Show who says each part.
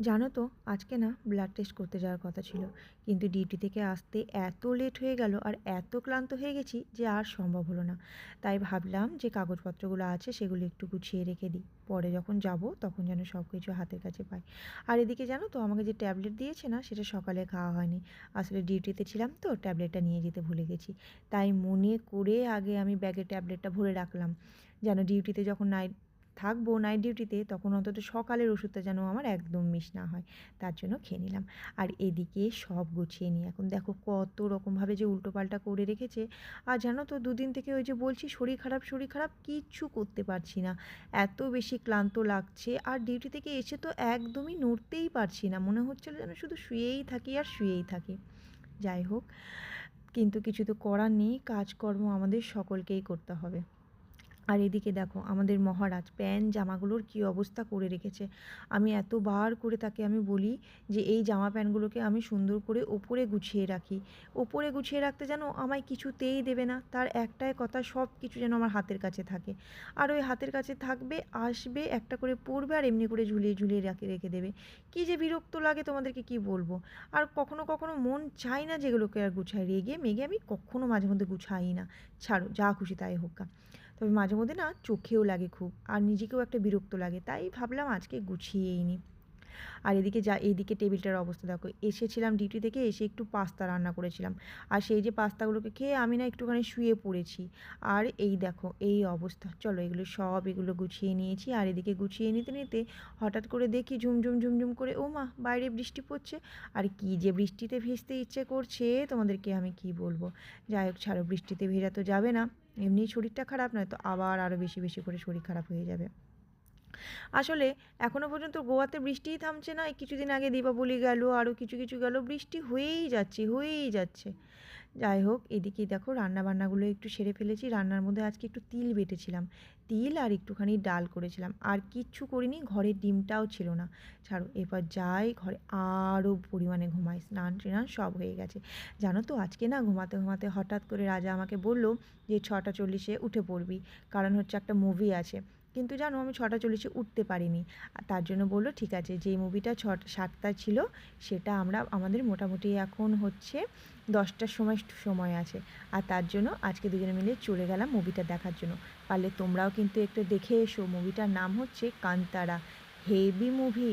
Speaker 1: জানো তো, আজকে না ব্লাড টেস্ট করতে যাওয়ার কথা ছিল, কিন্তু ডিউটি থেকে আসতে এত লেট হয়ে গেল আর এত ক্লান্ত হয়ে গেছি যে আর সম্ভব হলো না। তাই ভাবলাম যে কাগজপত্রগুলো আছে সেগুলো একটু গুছিয়ে রেখে দিই, পরে যখন যাব তখন যেন সব কিছু হাতের কাছে পাই। আর এদিকে জানো তো, আমাকে যে ট্যাবলেট দিয়েছে না, সেটা সকালে খাওয়া হয়নি। আসলে ডিউটিতে ছিলাম তো, ট্যাবলেটটা নিয়ে যেতে ভুলে গেছি। তাই মনে করে আগে আমি ব্যাগে ট্যাবলেটটা ভরে রাখলাম, যেন ডিউটিতে যখন থাকবো নাইট ডিউটিতে, তখন অন্তত সকালের ওষুধটা যেন আমার একদম মিস না হয়। তার জন্য খেয়ে নিলাম। আর এদিকে সব গুছিয়ে নিই, এখন দেখো কত রকমভাবে যে উল্টোপাল্টা করে রেখেছে। আর জানো তো, দুদিন থেকে ওই যে বলছি শরীর খারাপ শরীর খারাপ, কিচ্ছু করতে পারছি না। এত বেশি ক্লান্ত লাগছে, আর ডিউটি থেকে এসে তো একদমই নড়তেই পারছি না, মনে হচ্ছিল যেন শুধু শুয়েই থাকি আর শুয়েই থাকি। যাই হোক, কিন্তু কিছু তো করার নেই, কাজকর্ম আমাদের সকলকেই করতে হবে। আর এদিকে দেখো আমাদের মহারাজ প্যান্ট জামাগুলোর কী অবস্থা করে রেখেছে। আমি এতবার করে তাকে আমি বলি যে এই জামা প্যান্টগুলোকে আমি সুন্দর করে ওপরে গুছিয়ে রাখি, ওপরে গুছিয়ে রাখতে যেন আমায় কিছুতেই দেবে না। তার একটাই কথা, সব কিছু যেন আমার হাতের কাছে থাকে। আর ওই হাতের কাছে থাকবে, আসবে, একটা করে পরবে, আর এমনি করে ঝুলিয়ে ঝুলিয়ে রেখে রেখে দেবে। কী যে বিরক্ত লাগে তোমাদেরকে কি বলবো। আর কখনো কখনো মন চাই না যেগুলোকে আর গুছাই, রেগে মেগে আমি কখনো মাঝে মধ্যে গুছাই না। ছাড়ো, যা খুশি তাই হোক। তবে মাঝে মধ্যে না চোখেও লাগে খুব, আর নিজেকেও একটা বিরক্ত লাগে, তাই ভাবলাম আজকে গুছিয়েই নিই। আর এইদিকে টেবিলটার অবস্থা দেখো, এসেছিলাম ডিউটি থেকে এসে একটু পাস্তা রান্না করেছিলাম, আর সেই যে পাস্তাগুলোকে খেয়ে আমি না একটুখানি শুয়ে পড়েছি। আর এই দেখো এই অবস্থা। চলো এগুলো গুছিয়ে নিয়েছি, আর এদিকে গুছিয়ে নিতে নিতে হঠাৎ করে দেখি ঝুমঝুম ঝুমঝুম করে, ও মা, বাইরে বৃষ্টি পড়ছে। আর কি যে বৃষ্টিতে ভিজতে ইচ্ছে করছে তোমাদেরকে আমি কি বলবো। যাই হোক, ছাড়ো, বৃষ্টিতে ভেজা তো যাবে না। এমনি শরীরটা খারাপ, নয় তো আবার আরও বেশি বেশি করে শরীর খারাপ হয়ে যাবে। আসলে এখনও পর্যন্ত গোয়াতে বৃষ্টিই থামছে না। এই কিছুদিন আগে দীপাবলি গেল, আরও কিছু কিছু গেল, বৃষ্টি হয়েই যাচ্ছে হয়েই যাচ্ছে। যাই হোক, এদিকেই দেখো রান্নাবান্নাগুলো একটু সেরে ফেলেছি। রান্নার মধ্যে আজকে একটু তিল বেটেছিলাম, তিল আর একটুখানি ডাল করেছিলাম, আর কিচ্ছু করিনি, ঘরে ডিমটাও ছিল না। ছাড়ো, এবার যাই ঘরে আরও পরিমাণে ঘুমাই, স্নান ট্রান সব হয়ে গেছে। জানো তো, আজকে না ঘুমাতে ঘুমাতে হঠাৎ করে রাজা আমাকে বলল যে 6টা 40-এ উঠে পড়বি, কারণ হচ্ছে একটা মুভি আছে। কিন্তু জানো, আমি 6টা 40-এ উঠতে পারিনি। আর তার জন্য বললো ঠিক আছে, যেই মুভিটা 7টায় ছিল, সেটা আমাদের মোটামুটি এখন হচ্ছে 10টার সময় সময় আছে। আর তার জন্য আজকে দুজনে মিলে চলে গেলাম মুভিটা দেখার জন্য। পারলে তোমরাও কিন্তু একটু দেখে এসো, মুভিটার নাম হচ্ছে কান্তারা। Heavy movie.